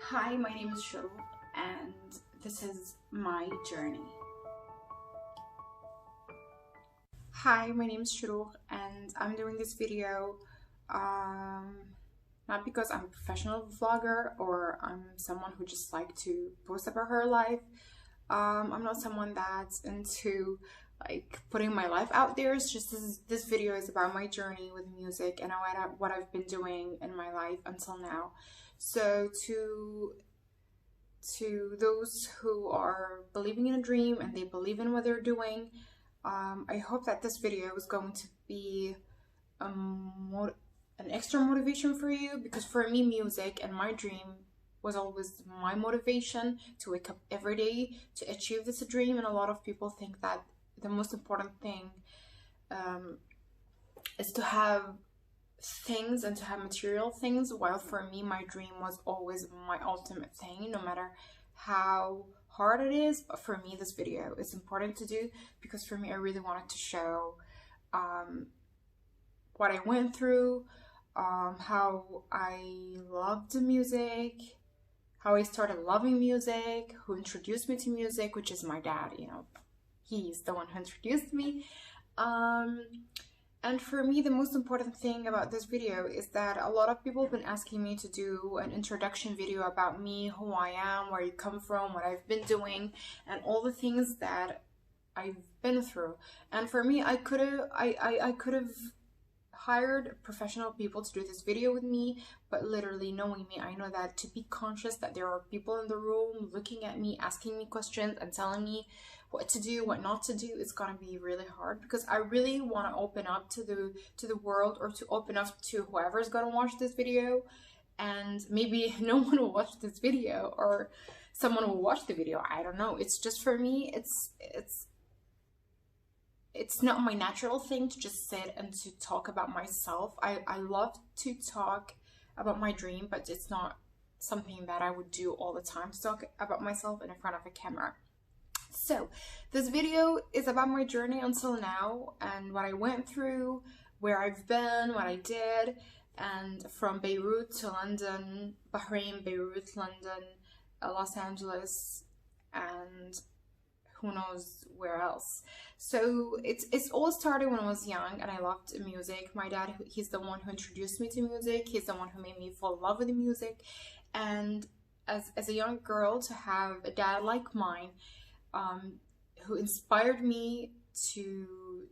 Hi, my name is Shorok, and this is my journey. Hi, my name is Shorok, and I'm doing this video not because I'm a professional vlogger or I'm someone who just like to post about her life. I'm not someone that's into like putting my life out there. It's just this video is about my journey with music and what I've been doing in my life until now. So to those who are believing in a dream and they believe in what they're doing, I hope that this video is going to be an extra motivation for you, because for me, music and my dream was always my motivation to wake up every day to achieve this dream. And a lot of people think that the most important thing is to have things and to have material things, while for me my dream was always my ultimate thing, no matter how hard it is. But for me, this video is important to do because for me I really wanted to show what I went through, how I loved the music, how I started loving music, who introduced me to music, which is my dad. He's the one who introduced me. And for me, the most important thing about this video is that a lot of people have been asking me to do an introduction video about me, who I am, where I come from, what I've been doing, and all the things that I've been through. And for me, I could have hired professional people to do this video with me, but literally knowing me, I know that to be conscious that there are people in the room looking at me, asking me questions and telling me what to do, what not to do, it's gonna be really hard, because I really want to open up to the world, or to open up to whoever's gonna watch this video. And maybe no one will watch this video, or someone will watch the video, I don't know. It's just, for me, it's not my natural thing to just sit and to talk about myself. I love to talk about my dream, but it's not something that I would do all the time, to talk about myself in front of a camera. So this video is about my journey until now, and what I went through, where I've been, what I did, and from Beirut to London, Bahrain, Beirut, London, Los Angeles, and who knows where else. So it's all started when I was young and I loved music. My dad, he's the one who introduced me to music. He's the one who made me fall in love with the music. And as a young girl, to have a dad like mine, who inspired me to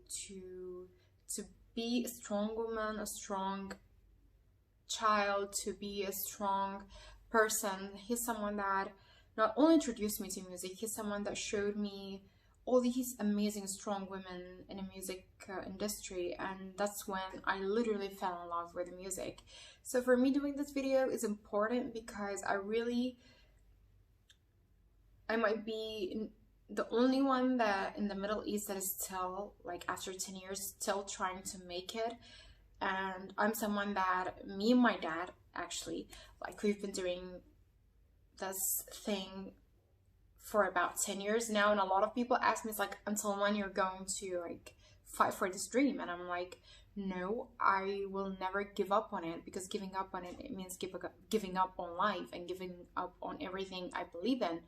be a strong woman, a strong child, to be a strong person. He's someone that not only introduced me to music, he's someone that showed me all these amazing strong women in the music industry, and that's when I literally fell in love with the music. So for me, doing this video is important because I might be the only one that in the Middle East that is still, like, after 10 years, still trying to make it. And I'm someone that, me and my dad, actually, like, we've been doing this thing for about 10 years now, and a lot of people ask me, it's like, until when you're going to like fight for this dream? And I'm like, no, I will never give up on it, because giving up on it means giving up on life and giving up on everything I believe in.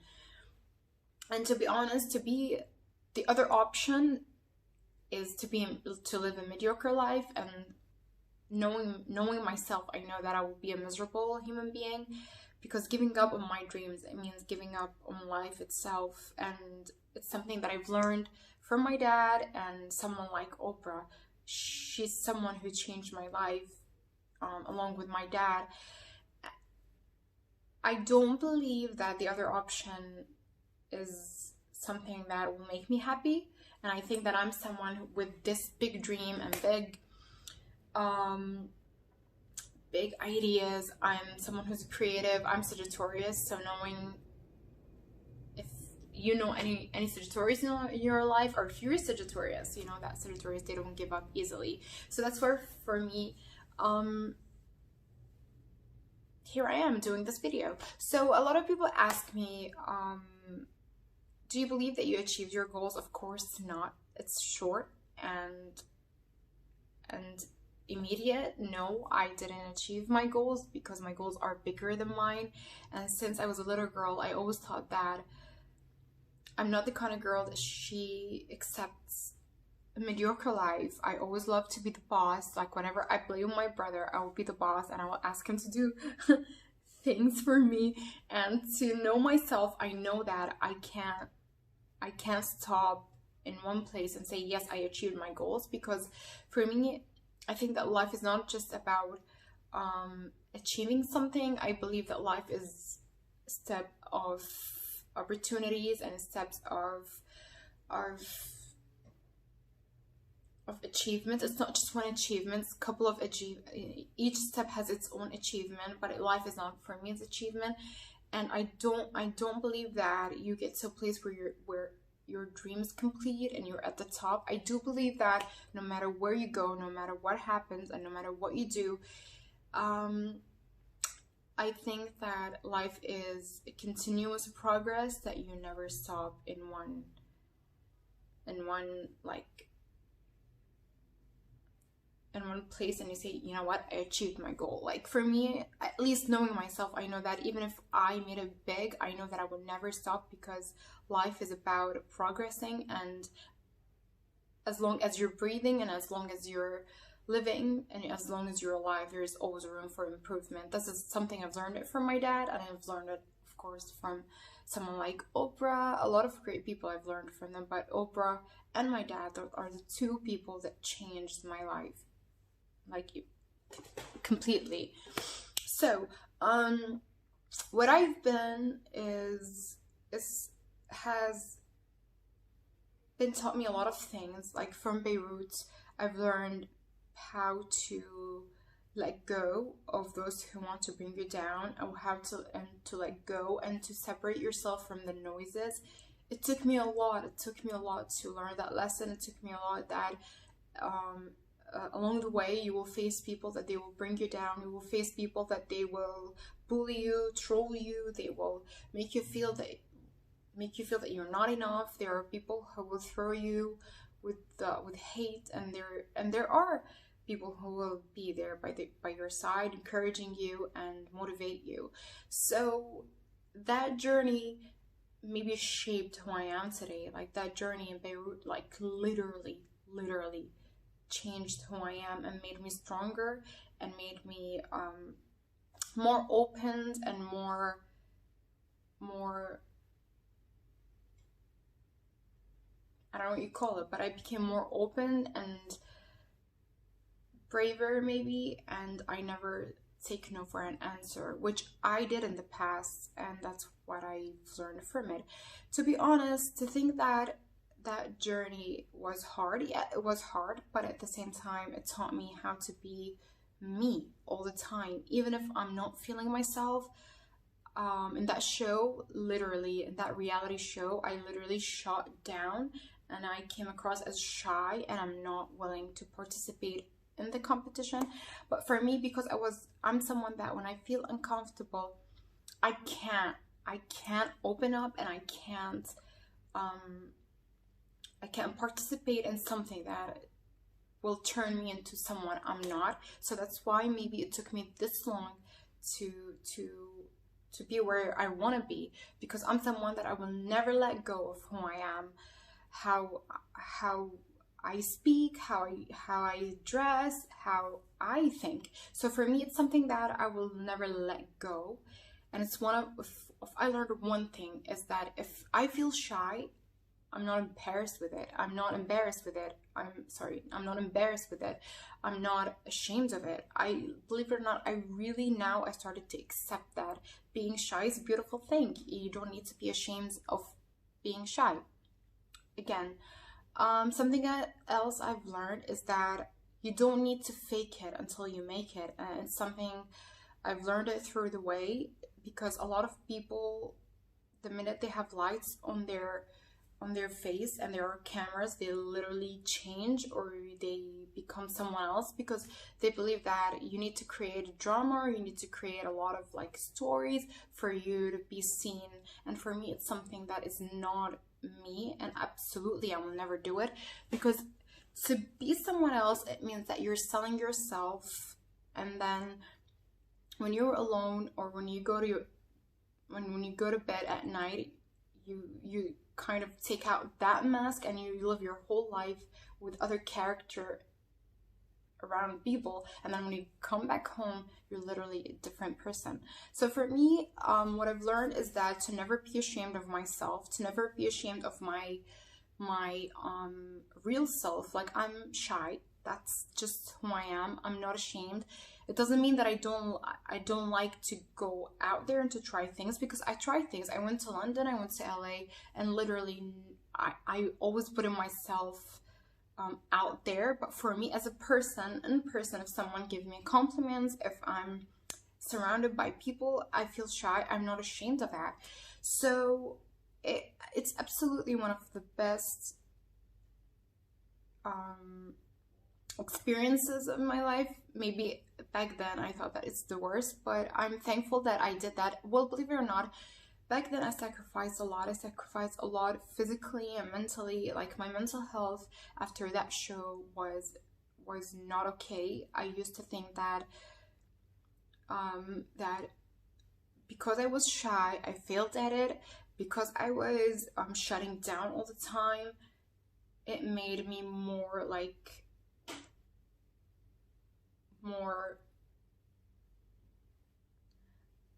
And to be honest, the other option is to live a mediocre life, and knowing myself, I know that I will be a miserable human being, because giving up on my dreams, it means giving up on life itself. And it's something that I've learned from my dad and someone like Oprah. She's someone who changed my life, along with my dad. I don't believe that the other option is something that will make me happy. And I think that I'm someone with this big dream and big ideas. I'm someone who's creative. I'm Sagittarius, so knowing if you know any Sagittarius in your life, or if you're Sagittarius, you know that Sagittarius, they don't give up easily. So that's where, for me, here I am doing this video. So a lot of people ask me, do you believe that you achieved your goals? Of course not. It's short, and immediate, no, I didn't achieve my goals because my goals are bigger than mine. And since I was a little girl, I always thought that I'm not the kind of girl that she accepts a mediocre life. I always love to be the boss. Like whenever I play with my brother, I will be the boss and I will ask him to do things for me. And to know myself, I know that I can't stop in one place and say yes, I achieved my goals, because for me, I think that life is not just about achieving something. I believe that life is a step of opportunities and steps of achievements. It's not just one achievement, it's a couple of each step has its own achievement, but life is not for me its achievement. And I don't believe that you get to a place where your dream is complete and you're at the top. I do believe that no matter where you go, no matter what happens, and no matter what you do, I think that life is a continuous progress, that you never stop in like in one place and you say, you know what, I achieved my goal. Like for me, at least knowing myself, I know that even if I made it big, I know that I will never stop, because life is about progressing, and as long as you're breathing and as long as you're living and as long as you're alive, there's always room for improvement. This is something I've learned it from my dad, and I've learned it, of course, from someone like Oprah. A lot of great people I've learned from them, but Oprah and my dad are the two people that changed my life, like, completely. So what I've been has been taught me a lot of things. Like from Beirut, I've learned how to let go of those who want to bring you down, and how to let go and to separate yourself from the noises. It took me a lot to learn that lesson. It took me a lot that along the way you will face people that they will bring you down. You will face people that they will bully you, troll you. They will make you feel that you're not enough. There are people who will throw you with hate, and there are people who will be there by your side, encouraging you and motivate you. So that journey maybe shaped who I am today. Like that journey in Beirut, like literally changed who I am and made me stronger, and made me more open and more I don't know what you call it, but I became more open and braver maybe, and I never take no for an answer, which I did in the past, and that's what I've learned from it. To be honest, to think that that journey was hard, yeah, it was hard, but at the same time, it taught me how to be me all the time, even if I'm not feeling myself. In that show, literally, in that reality show, I literally shut down and I came across as shy, and I'm not willing to participate in the competition. But for me, because I'm someone that when I feel uncomfortable, I can't open up, and I can't participate in something that will turn me into someone I'm not. So that's why maybe it took me this long to be where I want to be, because I'm someone that I will never let go of who I am, how I speak, how I dress, how I think. So for me, it's something that I will never let go. And it's if I learned one thing, is that if I feel shy, I'm not embarrassed with it. I'm not embarrassed with it. I'm not ashamed of it. Believe it or not, I started to accept that being shy is a beautiful thing. You don't need to be ashamed of being shy. Again, something else I've learned is that you don't need to fake it until you make it. And it's something I've learned it through the way, because a lot of people, the minute they have lights on their face and there are cameras, they literally change, or they become someone else, because they believe that you need to create a drama, or you need to create a lot of like stories for you to be seen. And for me, it's something that is not me, and absolutely I will never do it, because To be someone else, it means that you're selling yourself, and then when you're alone, or when you go to when you go to bed at night, you kind of take out that mask and you live your whole life with other character around people, and then when you come back home, you're literally a different person. So for me, what I've learned is that to never be ashamed of myself, to never be ashamed of my real self. Like, I'm shy, that's just who I am. I'm not ashamed. It doesn't mean that I don't like to go out there and to try things, because I try things. I went to London, I went to LA, and literally I always put in myself out there. But for me as a person, in person, if someone gives me compliments, if I'm surrounded by people, I feel shy. I'm not ashamed of that. So it's absolutely one of the best experiences of my life. Maybe back then I thought that it's the worst, but I'm thankful that I did that. Well, believe it or not, back then I sacrificed a lot. I sacrificed a lot physically and mentally. Like, my mental health after that show was not okay. I used to think that that because I was shy, I failed at it. Because I was shutting down all the time, it made me more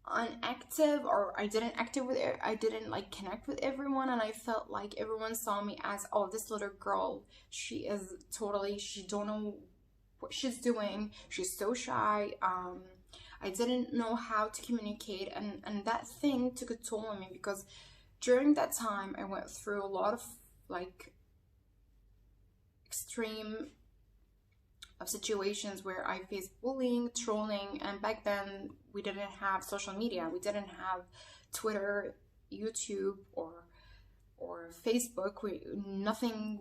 unactive, or I didn't like connect with everyone, and I felt like everyone saw me as, oh, this little girl, she don't know what she's doing, she's so shy. I didn't know how to communicate, and that thing took a toll on me, because during that time I went through a lot of like extreme of situations where I faced bullying, trolling, and back then we didn't have social media. We didn't have Twitter, YouTube, or Facebook. Nothing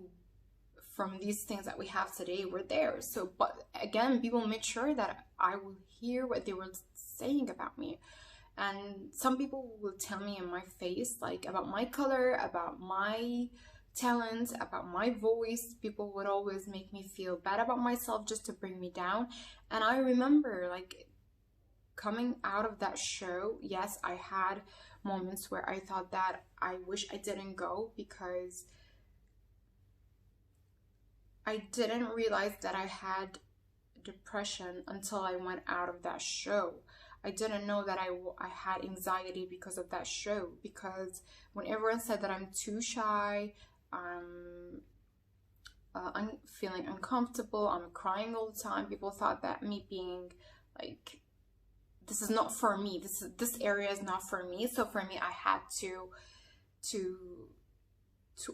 from these things that we have today were there. So, but again, people made sure that I would hear what they were saying about me. And some people will tell me in my face, like, about my color, about my talent, about my voice. People would always make me feel bad about myself just to bring me down. And I remember, like, coming out of that show, yes, I had moments where I thought that I wish I didn't go, because I didn't realize that I had depression until I went out of that show. I didn't know that I had anxiety because of that show, because when everyone said that I'm too shy, I'm feeling uncomfortable, I'm crying all the time, people thought that me being like, this is not for me, this area is not for me. So for me, I had to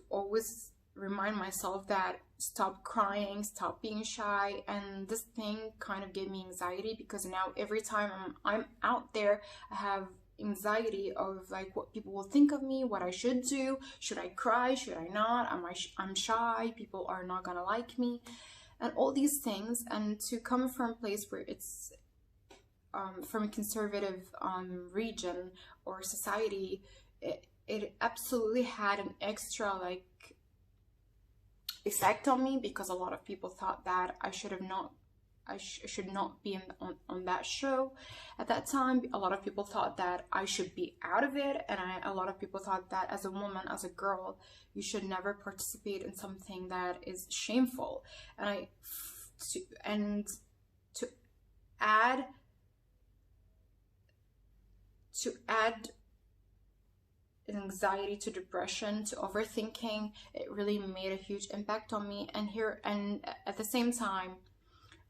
always remind myself that stop crying, stop being shy. And this thing kind of gave me anxiety, because now every time I'm out there, I have anxiety of like what people will think of me, what I should do, should I cry, should I not, I'm shy, people are not gonna like me, and all these things. And to come from a place where it's from a conservative region or society, it absolutely had an extra like effect on me, because a lot of people thought that I should not be on that show at that time. A lot of people thought that I should be out of it, and a lot of people thought that as a woman, as a girl, you should never participate in something that is shameful. And to add anxiety to depression to overthinking, it really made a huge impact on me. And at the same time,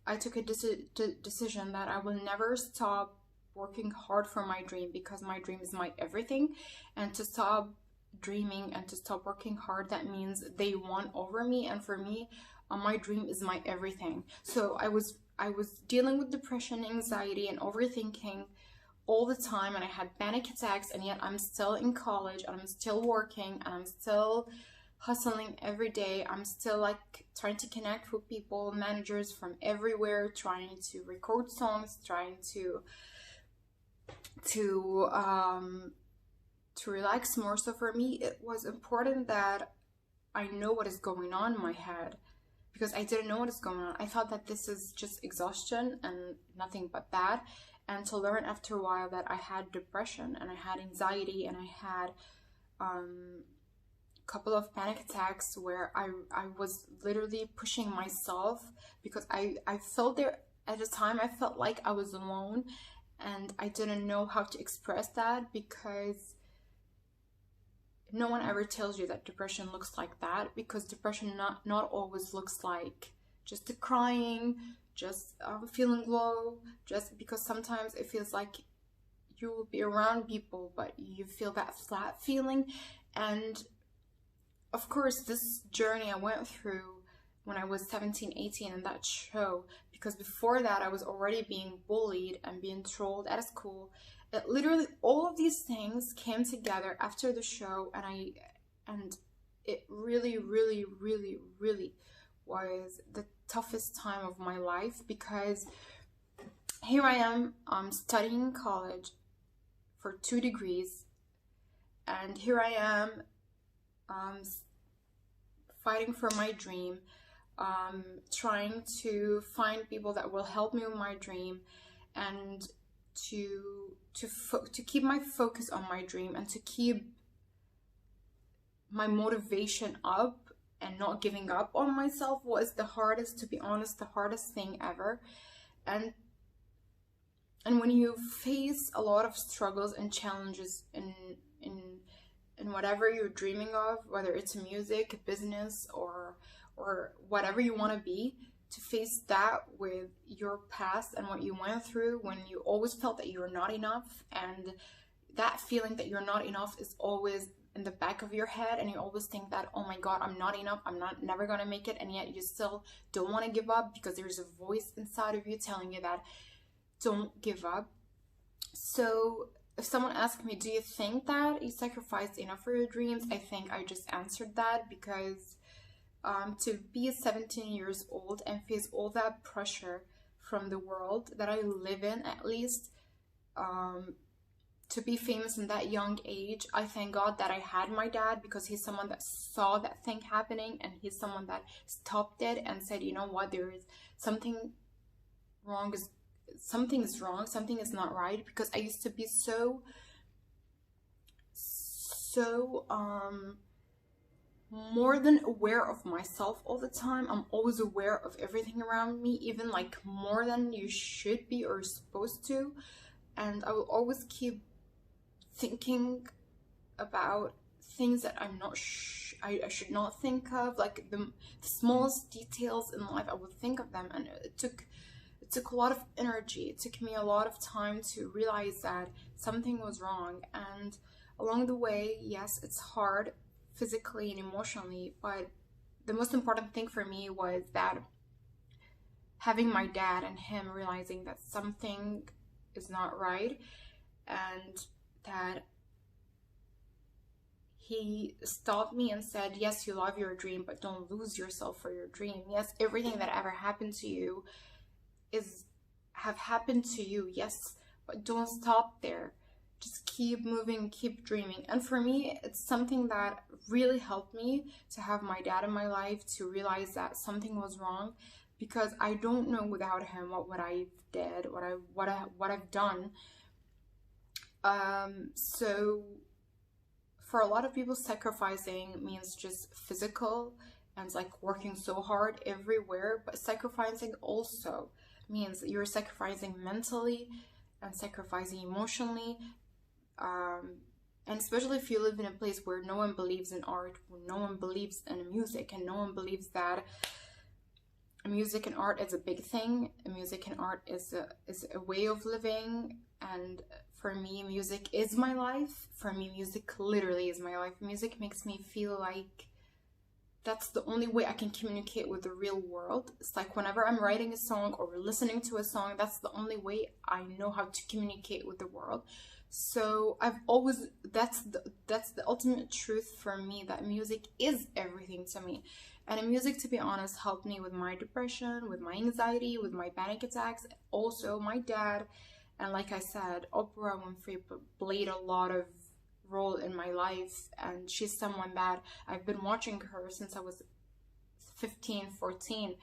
I took a decision that I will never stop working hard for my dream, because my dream is my everything. And to stop dreaming and to stop working hard, that means they won over me. And for me, my dream is my everything. So I was dealing with depression, anxiety, and overthinking all the time, and I had panic attacks, and yet I'm still in college, and I'm still working, and I'm still hustling every day. I'm still like trying to connect with people, managers from everywhere, trying to record songs, trying to relax more. So for me, it was important that I know what is going on in my head, because I didn't know what is going on. I thought that this is just exhaustion and nothing but that. And to learn after a while that I had depression and I had anxiety and I had a couple of panic attacks where I was literally pushing myself, because I felt there at the time, I felt like I was alone, and I didn't know how to express that, because no one ever tells you that depression looks like that, because depression not always looks like just the crying, just feeling low, just because sometimes it feels like you will be around people but you feel that flat feeling. And of course this journey I went through when I was 17, 18 in that show, because before that I was already being bullied and being trolled at school. It literally, all of these things came together after the show, and it really, really, really, really was the toughest time of my life, because here I am studying in college for 2 degrees, and here I am fighting for my dream, trying to find people that will help me with my dream, and to keep my focus on my dream, and to keep my motivation up and not giving up on myself was the hardest, to be honest, the hardest thing ever. And when you face a lot of struggles and challenges in whatever you're dreaming of, whether it's music, business, or whatever you want to be, to face that with your past and what you went through, when you always felt that you're not enough, and that feeling that you're not enough is always in the back of your head, and you always think that, oh my god, I'm not enough, I'm never gonna make it, and yet you still don't want to give up, because there's a voice inside of you telling you that don't give up. So if someone asked me, do you think that you sacrificed enough for your dreams, I think I just answered that, because to be 17 years old and face all that pressure from the world that I live in, at least, to be famous in that young age, I thank God that I had my dad, because he's someone that saw that thing happening, and he's someone that stopped it and said, you know what, there is something wrong, something is wrong, something is not right. Because I used to be so more than aware of myself all the time. I'm always aware of everything around me, even like more than you should be or supposed to. And I will always keep thinking about things that I'm not I should not think of, like the smallest details in life. I would think of them, and it took a lot of energy. It took me a lot of time to realize that something was wrong. And along the way, yes, it's hard physically and emotionally, but the most important thing for me was that having my dad and him realizing that something is not right, and that he stopped me and said, yes, you love your dream, but don't lose yourself for your dream. Yes, everything that ever happened to you have happened to you, yes, but don't stop there. Just keep moving, keep dreaming. And for me, it's something that really helped me to have my dad in my life, to realize that something was wrong, because I don't know without him what would I did, what I've done. So for a lot of people, sacrificing means just physical and like working so hard everywhere, but sacrificing also means you're sacrificing mentally and sacrificing emotionally. And especially if you live in a place where no one believes in art, where no one believes in music, and no one believes that music and art is a big thing. Music and art is a way of living. And for me, music is my life. For me, music literally is my life. Music makes me feel like that's the only way I can communicate with the real world. It's like whenever I'm writing a song or listening to a song, that's the only way I know how to communicate with the world. So I've always, that's the ultimate truth for me, that music is everything to me. And music, to be honest, helped me with my depression, with my anxiety, with my panic attacks. Also my dad, and like I said, Oprah Winfrey played a lot of role in my life, and she's someone that I've been watching her since I was 15, 14.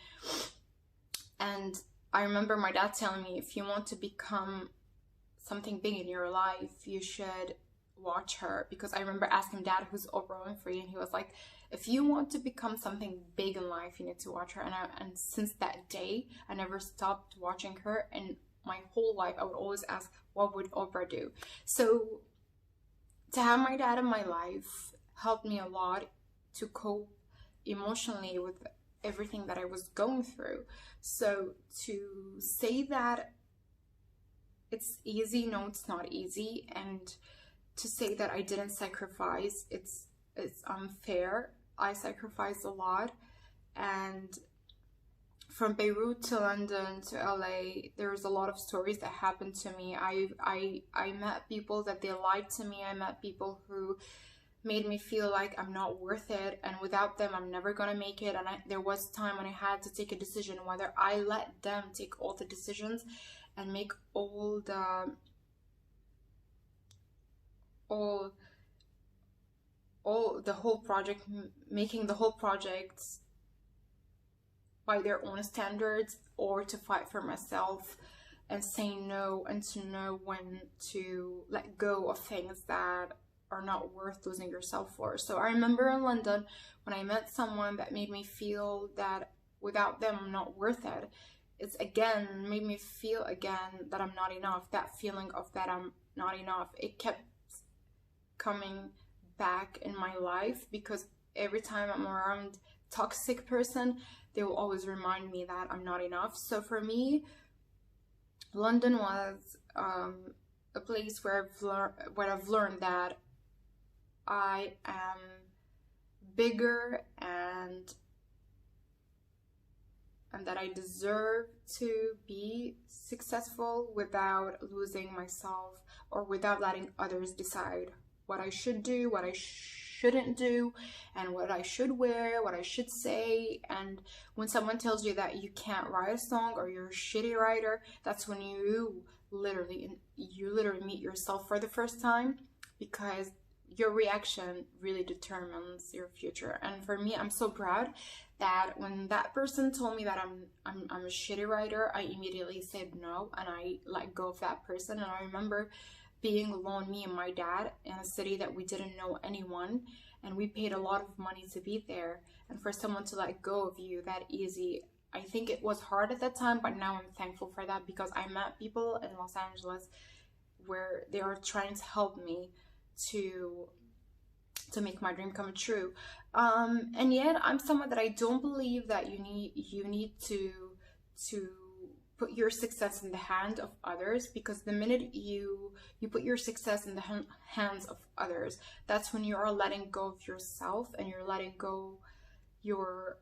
And I remember my dad telling me, if you want to become something big in your life, you should watch her. Because I remember asking Dad, who's Oprah Winfrey, and he was like, if you want to become something big in life, you need to watch her. And since that day, I never stopped watching her. And my whole life, I would always ask, what would Oprah do? So to have my dad in my life helped me a lot to cope emotionally with everything that I was going through. So to say that it's easy, no, it's not easy. And to say that I didn't sacrifice, it's unfair. I sacrificed a lot. And from Beirut to London to LA, there's a lot of stories that happened to me. I met people that they lied to me. I met people who made me feel like I'm not worth it, and without them I'm never gonna make it. And there was a time when I had to take a decision whether I let them take all the decisions and make all the whole project, making the whole project by their own standards, or to fight for myself and say no, and to know when to let go of things that are not worth losing yourself for. So I remember in London when I met someone that made me feel that without them I'm not worth it. It's again made me feel again that I'm not enough. That feeling of that I'm not enough, it kept coming back in my life, because every time I'm around a toxic person, they will always remind me that I'm not enough. So for me, London was a place where I've learned that I am bigger, and that I deserve to be successful without losing myself, or without letting others decide what I should do, what I shouldn't do, and what I should wear, what I should say. And when someone tells you that you can't write a song, or you're a shitty writer, that's when you literally meet yourself for the first time, because your reaction really determines your future. And for me, I'm so proud that when that person told me that I'm a shitty writer, I immediately said no, and I let go of that person. And I remember being alone, me and my dad, in a city that we didn't know anyone, and we paid a lot of money to be there. And for someone to let go of you that easy, I think it was hard at that time, but now I'm thankful for that, because I met people in Los Angeles where they are trying to help me to make my dream come true. And yet I'm someone that I don't believe that you need to put your success in the hand of others, because the minute you put your success in the hands of others, that's when you are letting go of yourself, and you're letting go your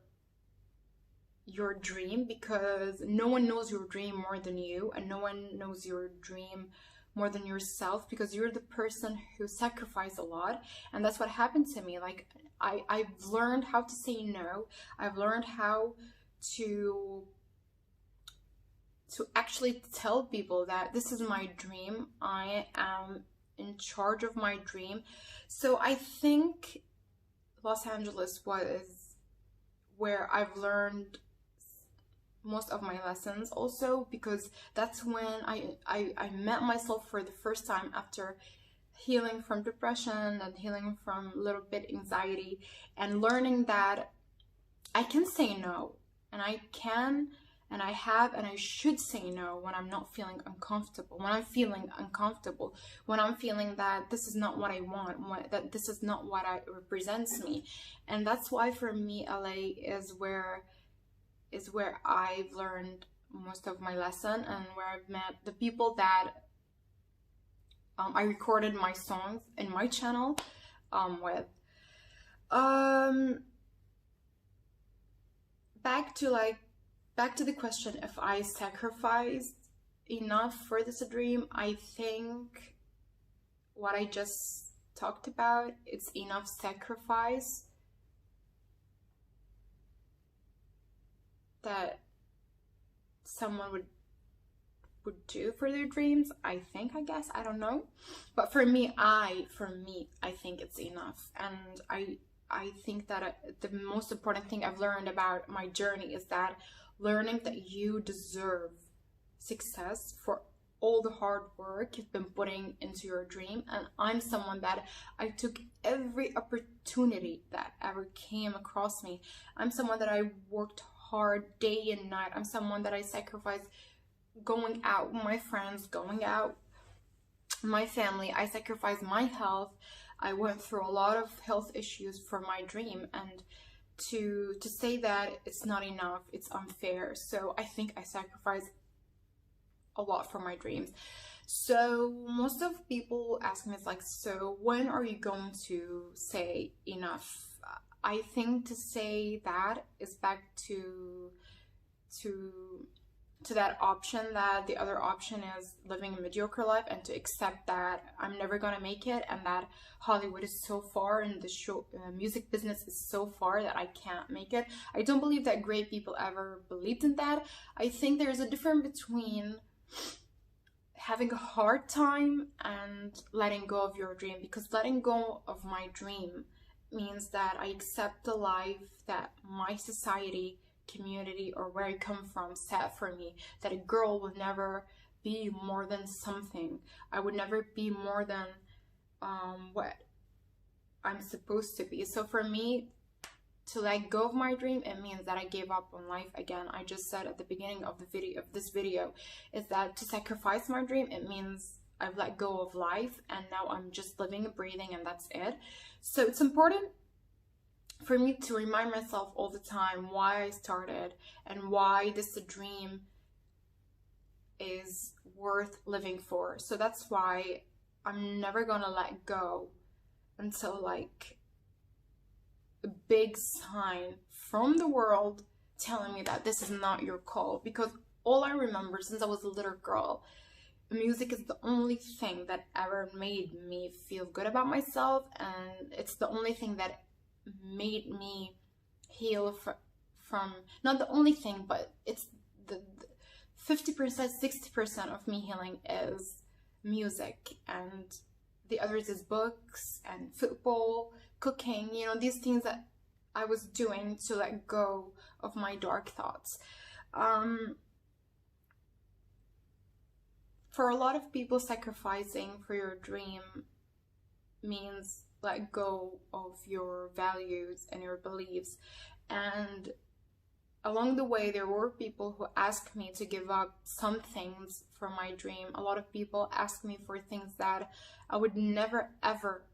dream, because no one knows your dream more than you, and no one knows your dream more than yourself, because you're the person who sacrificed a lot. And that's what happened to me. Like I've learned how to say no. I've learned how to actually tell people that this is my dream. I am in charge of my dream. So I think Los Angeles was where I've learned most of my lessons also, because that's when I met myself for the first time after healing from depression and healing from a little bit anxiety, and learning that I can say no, and I can, and I have, and I should say no when I'm not feeling uncomfortable, when I'm feeling uncomfortable, when I'm feeling that this is not what I want, that this is not what represents me. And that's why for me LA is where I've learned most of my lesson, and where I've met the people that I recorded my songs in my channel with. Back to the question, if I sacrificed enough for this dream, I think what I just talked about, it's enough sacrifice that someone would do for their dreams. I guess, I don't know, but for me I think it's enough. And I think that the most important thing I've learned about my journey is that learning that you deserve success for all the hard work you've been putting into your dream. And I'm someone that I took every opportunity that ever came across me. I'm someone that I worked hard day and night. I'm someone that I sacrificed going out with my friends, going out with my family. I sacrificed my health. I went through a lot of health issues for my dream, and to say that it's not enough, it's unfair. So I think I sacrificed a lot for my dreams. So most of people ask me, it's like, so when are you going to say enough? I think to say that is back to that option, that the other option is living a mediocre life, and to accept that I'm never gonna make it, and that Hollywood is so far and the music business is so far that I can't make it. I don't believe that great people ever believed in that. I think there's a difference between having a hard time and letting go of your dream, because letting go of my dream means that I accept the life that my society, community, or where I come from set for me, that a girl will never be more than something. I would never be more than what I'm supposed to be. So for me, to let go of my dream, it means that I gave up on life again. I just said at the beginning of this video, is that to sacrifice my dream, it means I've let go of life, and now I'm just living and breathing, and that's it. So it's important for me to remind myself all the time why I started and why this dream is worth living for. So that's why I'm never gonna let go until like a big sign from the world telling me that this is not your call. Because all I remember since I was a little girl, music is the only thing that ever made me feel good about myself, and it's the only thing that made me heal from not the only thing, but it's the 50%, 60% of me healing is music, and the others is books and football, cooking, you know, these things that I was doing to let go of my dark thoughts. For a lot of people, sacrificing for your dream means let go of your values and your beliefs. And along the way, there were people who asked me to give up some things for my dream. A lot of people asked me for things that I would never, ever,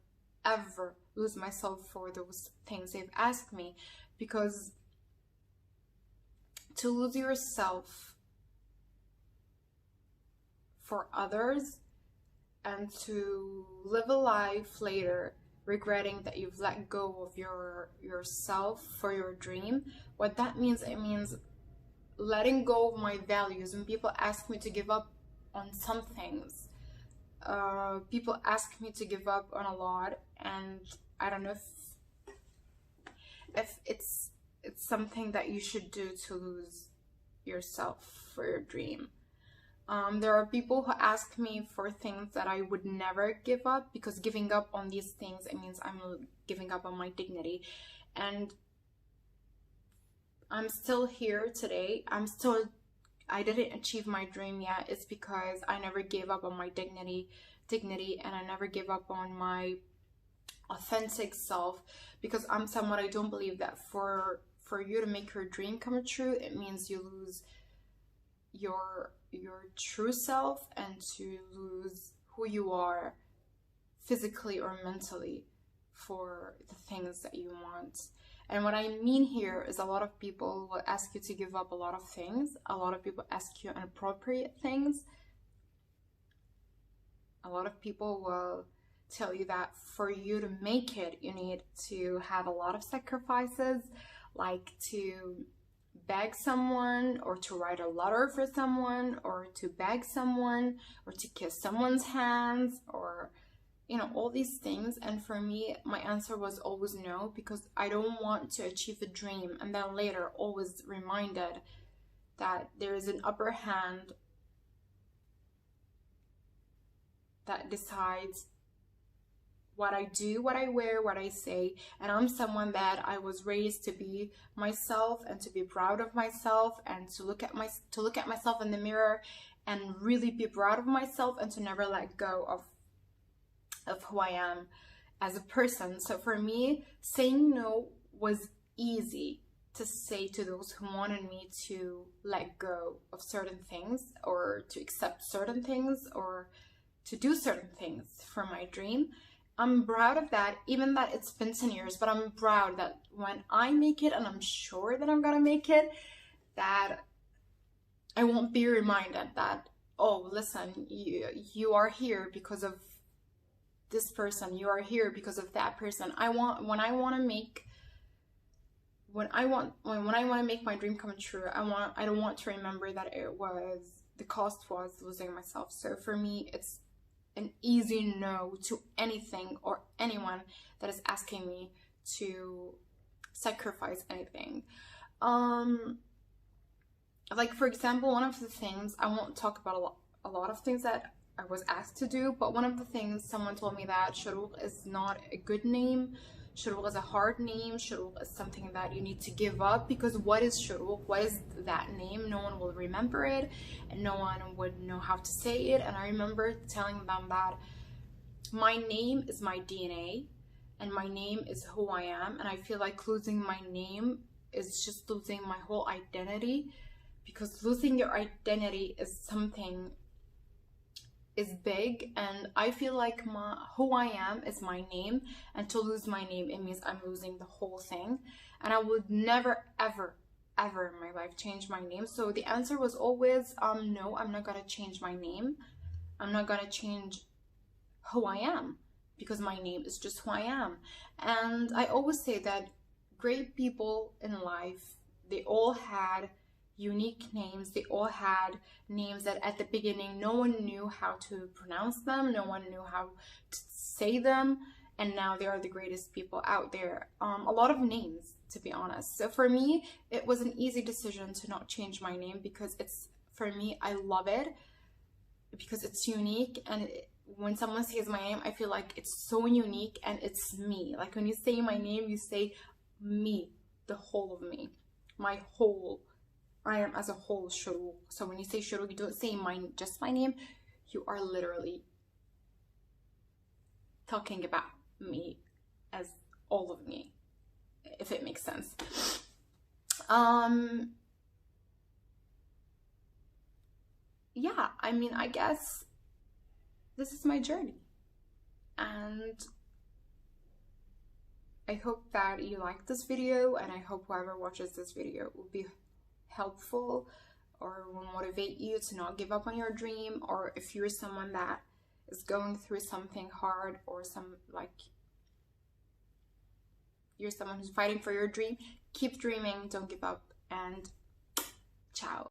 ever lose myself for those things they've asked me. Because to lose yourself for others and to live a life later regretting that you've let go of yourself for your dream, what that means, it means letting go of my values. When people ask me to give up on some things, people ask me to give up on a lot, and I don't know if it's something that you should do to lose yourself for your dream. There are people who ask me for things that I would never give up, because giving up on these things, it means I'm giving up on my dignity. And I'm still here today. I didn't achieve my dream yet. It's because I never gave up on my dignity, and I never gave up on my authentic self, because I'm someone, I don't believe that for you to make your dream come true, it means you lose your true self, and to lose who you are physically or mentally for the things that you want. And what I mean here is, a lot of people will ask you to give up a lot of things. A lot of people ask you inappropriate things. A lot of people will tell you that for you to make it, you need to have a lot of sacrifices, like to beg someone, or to write a letter for someone, or to beg someone, or to kiss someone's hands, or, you know, all these things. And for me, my answer was always no, because I don't want to achieve a dream and then later always reminded that there is an upper hand that decides what I do, what I wear, what I say. And I'm someone that I was raised to be myself and to be proud of myself, and to look at myself in the mirror and really be proud of myself, and to never let go of who I am as a person. So for me, saying no was easy to say to those who wanted me to let go of certain things, or to accept certain things, or to do certain things for my dream. I'm proud of that, even that it's been 10 years, but I'm proud that when I make it, and I'm sure that I'm gonna make it, that I won't be reminded that, oh, listen, you are here because of this person, you are here because of that person. When I want to make my dream come true, I don't want to remember that the cost was losing myself. So for me, it's an easy no to anything or anyone that is asking me to sacrifice anything. Like, for example, one of the things, I won't talk about a lot of things that I was asked to do, but one of the things, someone told me that Shorok is not a good name. Shorok is a hard name. Shorok is something that you need to give up, because what is Shorok? What is that name? No one will remember it, and no one would know how to say it. And I remember telling them that my name is my DNA, and my name is who I am, and I feel like losing my name is just losing my whole identity, because losing your identity is big, and I feel like who I am is my name, and to lose my name, it means I'm losing the whole thing, and I would never ever in my life change my name. So the answer was always no, I'm not gonna change my name. I'm not gonna change who I am, because my name is just who I am. And I always say that great people in life, they all had unique names. They all had names that at the beginning no one knew how to pronounce them, no one knew how to say them, and now they are the greatest people out there. A lot of names, to be honest. So for me, it was an easy decision to not change my name, because for me, I love it because it's unique, and when someone says my name, I feel like it's so unique and it's me. Like, when you say my name, you say me, the whole of me, I am as a whole Shorok. So when you say Shorok, you don't say just my name. You are literally talking about me as all of me, if it makes sense. Yeah, I mean, I guess this is my journey, and I hope that you like this video, and I hope whoever watches this video will be helpful, or will motivate you to not give up on your dream. Or if you're someone that is going through something hard, or you're someone who's fighting for your dream, keep dreaming, don't give up, and ciao.